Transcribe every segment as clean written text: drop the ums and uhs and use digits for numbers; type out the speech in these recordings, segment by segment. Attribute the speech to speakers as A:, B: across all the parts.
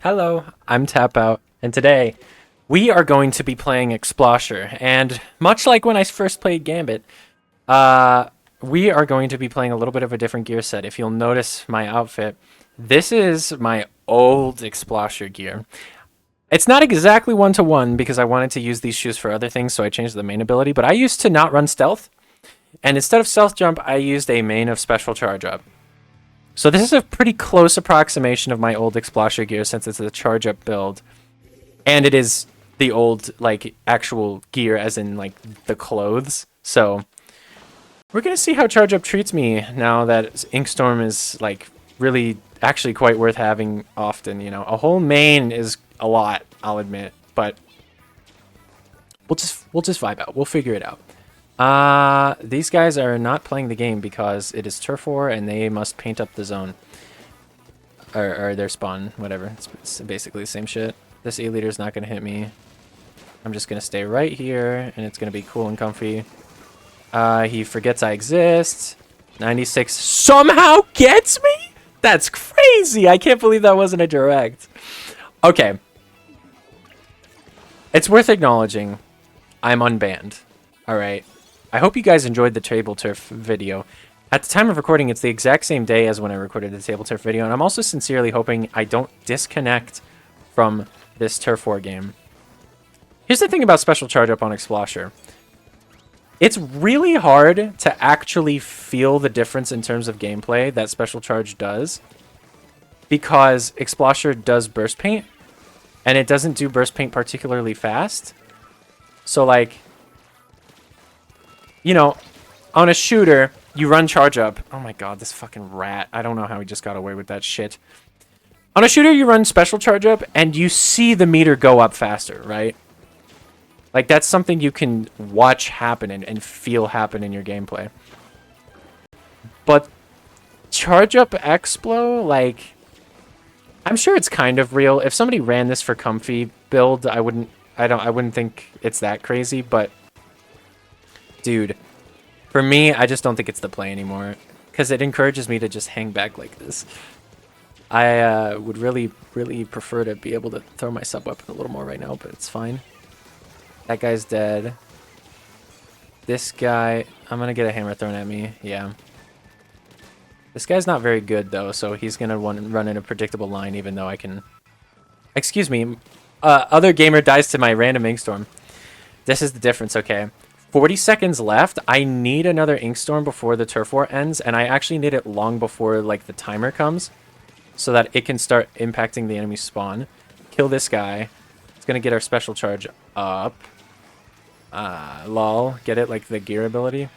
A: Hello, I'm Tapout, and today we are going to be playing explosher. And much like when I first played Gambit, uh, we are going to be playing a little bit of a different gear set. If you'll notice my outfit, this is my old explosher gear. It's not exactly one-to-one because I wanted to use these shoes for other things, so I changed the main ability. But I used to not run stealth, and instead of stealth jump, I used a main of special charge up. So this is a pretty close approximation of my old explosher gear since it's a charge up build. And it is the old, like, actual gear as in, like, the clothes. So we're going to see how charge up treats me now that Inkstorm is, like, really actually quite worth having often, you know. A whole main is a lot, I'll admit, but we'll just vibe out. We'll figure it out. These guys are not playing the game because it is turf war and they must paint up the zone. Or their spawn, whatever. It's basically the same shit. This E-leader is not going to hit me. I'm just going to stay right here and it's going to be cool and comfy. He forgets I exist. 96 somehow gets me? That's crazy. I can't believe that wasn't a direct. Okay. It's worth acknowledging I'm unbanned. All right. I hope you guys enjoyed the table turf video. At the time of recording, it's the exact same day as when I recorded the table turf video, and I'm also sincerely hoping I don't disconnect from this turf war game. Here's the thing about special charge up on explosher. It's really hard to actually feel the difference in terms of gameplay that special charge does, because explosher does burst paint, and it doesn't do burst paint particularly fast. So, like, you know, on a shooter, you run charge up. Oh my god, this fucking rat. I don't know how he just got away with that shit. On a shooter, you run special charge up, and you see the meter go up faster, right? Like, that's something you can watch happen and feel happen in your gameplay. But charge up explo, like, I'm sure it's kind of real. If somebody ran this for comfy build, I wouldn't think it's that crazy, but dude, for me, I just don't think it's the play anymore because it encourages me to just hang back like this. I would really, really prefer to be able to throw my sub weapon a little more right now, but it's fine. That guy's dead. This guy, I'm going to get a hammer thrown at me. Yeah. This guy's not very good, though, so he's going to run in a predictable line, even though I can... Excuse me. Other gamer dies to my random Inkstorm. This is the difference, okay. 40 seconds left. I need another Inkstorm before the turf war ends, and I actually need it long before, like, the timer comes, so that it can start impacting the enemy spawn. Kill this guy. It's going to get our special charge up. Lol. Get it? Like, the gear ability.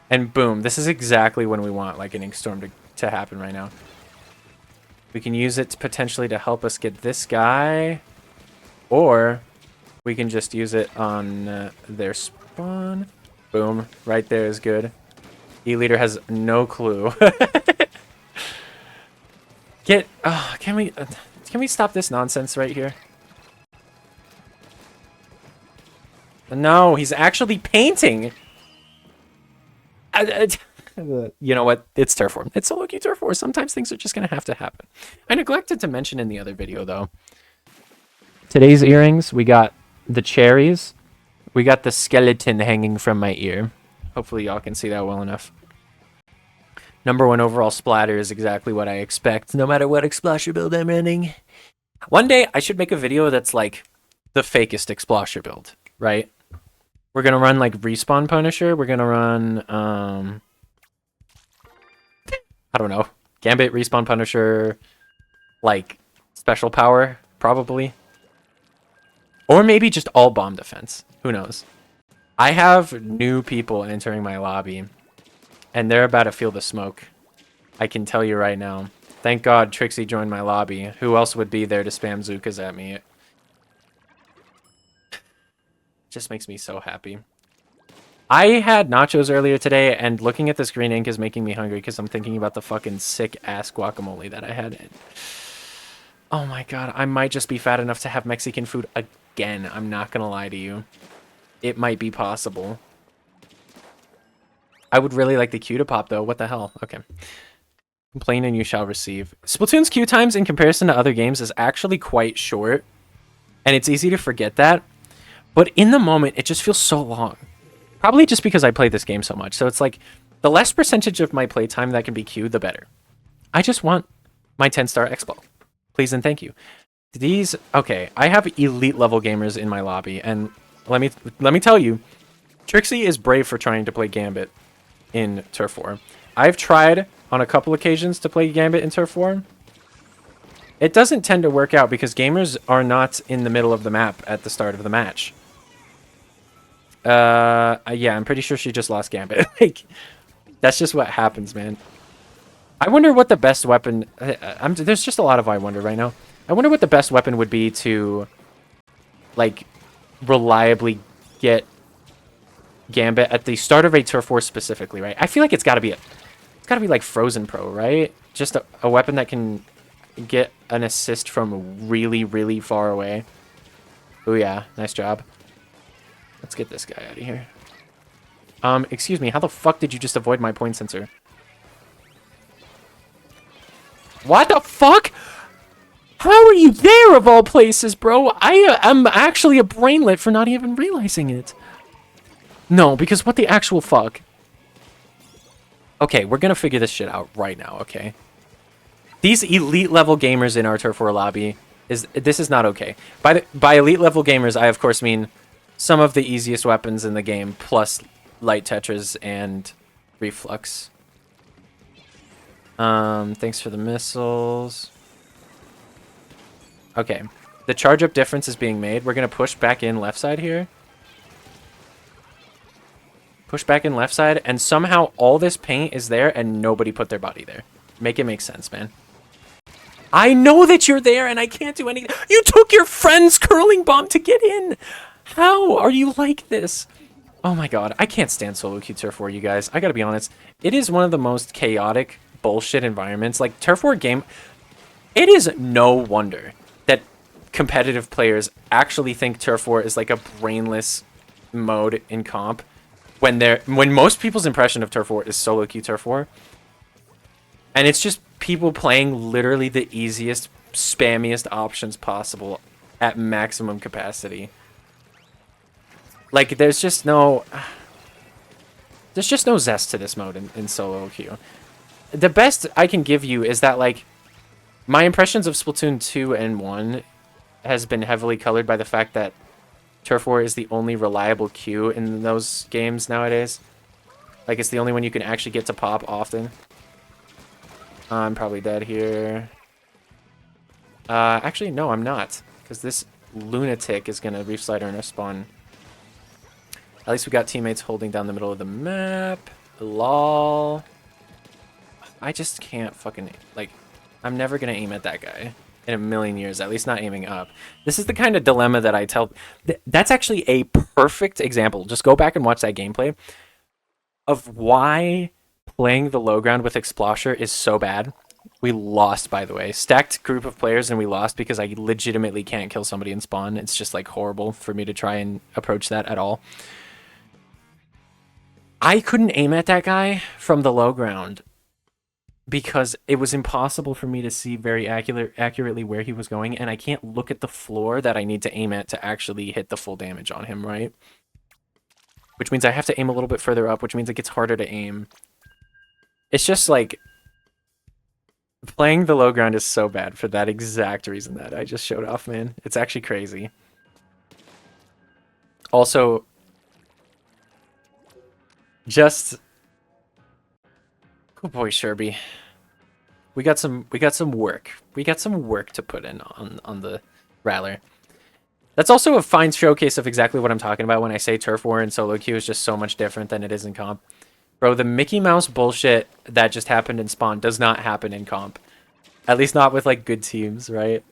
A: And boom. This is exactly when we want, like, an Inkstorm to happen right now. We can use it potentially to help us get this guy, or we can just use it on their spawn. Boom. Right there is good. E-leader has no clue. Can we stop this nonsense right here? No, he's actually painting. You know what? It's turf war. It's solo queue turf war. Sometimes things are just going to have to happen. I neglected to mention in the other video, though. Today's earrings, we got the cherries. We got the skeleton hanging from my ear. Hopefully y'all can see that well enough. #1 overall splatter is exactly what I expect, no matter what explosher build I'm running. One day, I should make a video that's like the fakest explosher build, right? We're going to run like Respawn Punisher. We're going to run, I don't know, Gambit, Respawn Punisher, like Special Power, probably. Or maybe just all bomb defense. Who knows? I have new people entering my lobby, and they're about to feel the smoke. I can tell you right now. Thank God Trixie joined my lobby. Who else would be there to spam Zookas at me? Just makes me so happy. I had nachos earlier today, and looking at this green ink is making me hungry because I'm thinking about the fucking sick-ass guacamole that I had. Oh my god, I might just be fat enough to have Mexican food again. I'm not gonna lie to you. It might be possible. I would really like the Q to pop, though. What the hell? Okay. Complain and you shall receive. Splatoon's queue times in comparison to other games is actually quite short, and it's easy to forget that. But in the moment, it just feels so long. Probably just because I play this game so much. So it's like, the less percentage of my playtime that can be queued, the better. I just want my 10-star expo. Please and thank you. These, okay, I have elite level gamers in my lobby, and let me tell you, Trixie is brave for trying to play Gambit in Turf War. I've tried on a couple occasions to play Gambit in Turf War. It doesn't tend to work out because gamers are not in the middle of the map at the start of the match. Yeah, I'm pretty sure she just lost Gambit. Like, that's just what happens, man. I wonder what the best weapon... there's just a lot of I wonder right now. I wonder what the best weapon would be to, like, reliably get Gambit at the start of a Turf War specifically, right? I feel like it's got to be like Frozen Pro, right? Just a weapon that can get an assist from really, really far away. Oh yeah, nice job. Let's get this guy out of here. Excuse me, how the fuck did you just avoid my point sensor? What the fuck? How are you there of all places, bro? I am actually a brainlet for not even realizing it. No, because what the actual fuck? Okay, we're gonna figure this shit out right now, okay? These elite level gamers in our Turf War lobby, this is not okay. By elite level gamers, I of course mean some of the easiest weapons in the game, plus light tetras and reflux. Thanks for the missiles. Okay, the charge up difference is being made. We're gonna push back in left side here. Push back in left side, and somehow all this paint is there and nobody put their body there. Make it make sense, man. I know that you're there and I can't do anything. You took your friend's curling bomb to get in. How are you like this? Oh my god, I can't stand solo queue Turf War, you guys. I gotta be honest. It is one of the most chaotic bullshit environments. Like, Turf War game, it is no wonder that competitive players actually think Turf War is like a brainless mode in comp when most people's impression of Turf War is solo queue Turf War. And it's just people playing literally the easiest, spammiest options possible at maximum capacity. Like, there's just no zest to this mode in solo queue. The best I can give you is that, like, my impressions of Splatoon 2 and 1 has been heavily colored by the fact that Turf War is the only reliable queue in those games nowadays. Like, it's the only one you can actually get to pop often. I'm probably dead here. Actually, no, I'm not. Because this lunatic is going to reef slider in our spawn. At least we got teammates holding down the middle of the map. Lol. I just can't fucking... Like, I'm never going to aim at that guy in a million years. At least not aiming up. This is the kind of dilemma that I tell... That's actually a perfect example. Just go back and watch that gameplay of why playing the low ground with explosher is so bad. We lost, by the way. Stacked group of players and we lost because I legitimately can't kill somebody in spawn. It's just, like, horrible for me to try and approach that at all. I couldn't aim at that guy from the low ground because it was impossible for me to see very accurately where he was going, and I can't look at the floor that I need to aim at to actually hit the full damage on him, right? Which means I have to aim a little bit further up, which means it gets harder to aim. It's just like... Playing the low ground is so bad for that exact reason that I just showed off, man. It's actually crazy. Also... Just... Good boy, Sherby. We got some work. We got some work to put in on the Rattler. That's also a fine showcase of exactly what I'm talking about when I say Turf War and solo queue is just so much different than it is in comp. Bro, the Mickey Mouse bullshit that just happened in Spawn does not happen in comp. At least not with, like, good teams, right?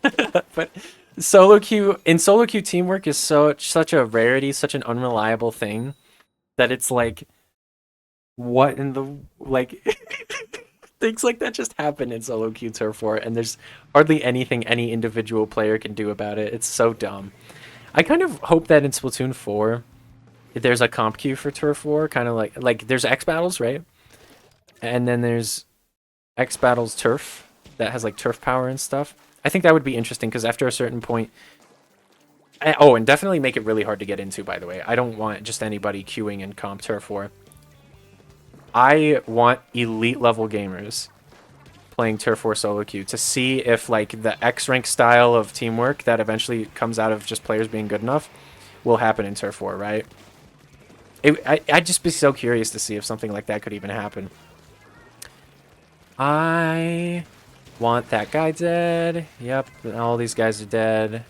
A: But solo queue teamwork is such a rarity, such an unreliable thing that it's like, what in the, like, things like that just happen in solo queue Turf War, and there's hardly anything any individual player can do about it. It's so dumb. I kind of hope that in Splatoon 4, there's a comp queue for Turf War, kind of like there's X battles, right? And then there's X Battles turf that has like turf power and stuff. I think that would be interesting because after a certain point. Oh, and definitely make it really hard to get into, by the way. I don't want just anybody queuing in comp turf war. I want elite level gamers playing turf war solo queue to see if like the X rank style of teamwork that eventually comes out of just players being good enough will happen in turf war, right? I'd just be so curious to see if something like that could even happen. I want that guy dead. Yep, all these guys are dead.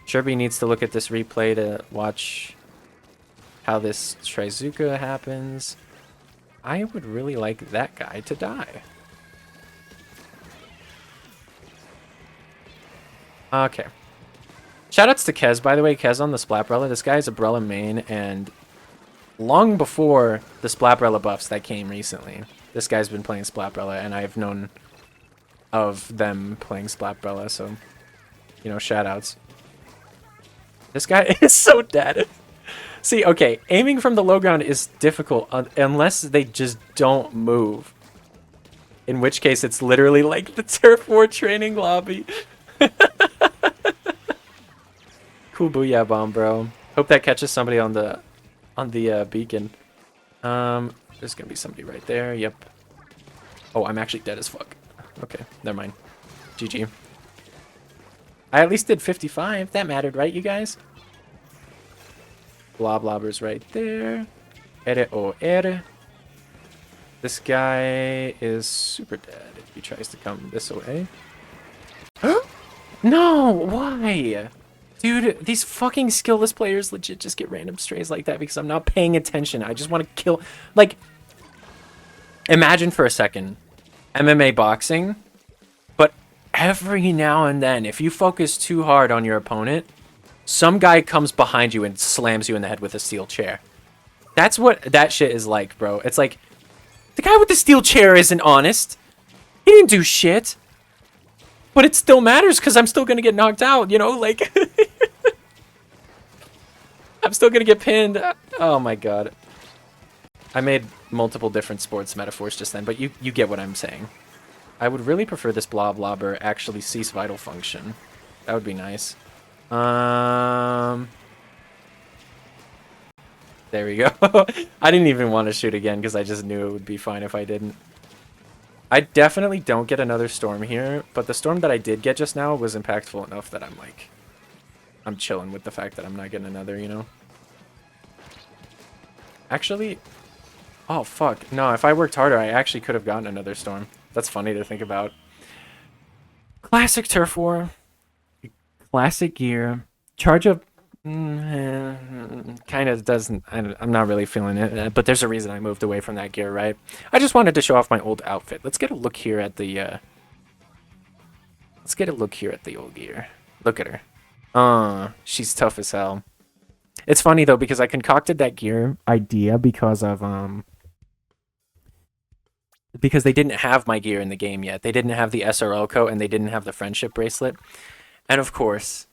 A: Sherby needs to look at this replay to watch how this Trizuka happens. I would really like that guy to die. Okay. Shoutouts to Kez, by the way. Kez on the Splatbrella. This guy's a Brella main, and long before the Splatbrella buffs that came recently, this guy's been playing Splatbrella, and I've known of them playing Splatbrella, so, you know, shoutouts. This guy is so dead. See, okay, aiming from the low ground is difficult unless they just don't move. In which case, it's literally like the Turf War training lobby. Cool booyah bomb, bro. Hope that catches somebody on the beacon. There's gonna be somebody right there. Yep. Oh, I'm actually dead as fuck. Okay, never mind. GG. I at least did 55. That mattered, right, you guys? Bloblobber's right there. Ere o ere. This guy is super dead if he tries to come this way. No, why? Dude, these fucking skillless players legit just get random strays like that because I'm not paying attention. I just want to kill. Like, imagine for a second MMA boxing, but every now and then, if you focus too hard on your opponent, some guy comes behind you and slams you in the head with a steel chair. That's what that shit is like, bro. It's like, the guy with the steel chair isn't honest. He didn't do shit. But it still matters because I'm still going to get knocked out, you know? Like, I'm still going to get pinned. Oh my god. I made multiple different sports metaphors just then, but you get what I'm saying. I would really prefer this Bloblobber actually cease vital function. That would be nice. There we go. I didn't even want to shoot again because I just knew it would be fine if I didn't. I definitely don't get another storm here, but the storm that I did get just now was impactful enough that I'm like, I'm chilling with the fact that I'm not getting another, you know? Actually, oh fuck, no, if I worked harder, I actually could have gotten another storm. That's funny to think about. Classic Turf War. Classic gear. Charge up kind of doesn't. I'm not really feeling it, but there's a reason I moved away from that gear, right? I just wanted to show off my old outfit. Let's get a look here at the. Let's get a look here at the old gear. Look at her. She's tough as hell. It's funny though because I concocted that gear idea because of because they didn't have my gear in the game yet. They didn't have the SRL coat and they didn't have the friendship bracelet, and of course.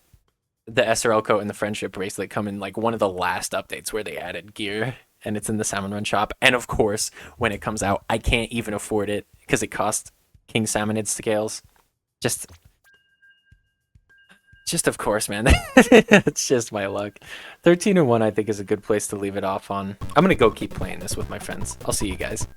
A: The SRL coat and the friendship bracelet come in like one of the last updates where they added gear and it's in the Salmonrun shop. And of course, when it comes out, I can't even afford it because it costs King Salmonid scales. Just of course, man. It's just my luck. 13-1 I think is a good place to leave it off on. I'm going to go keep playing this with my friends. I'll see you guys.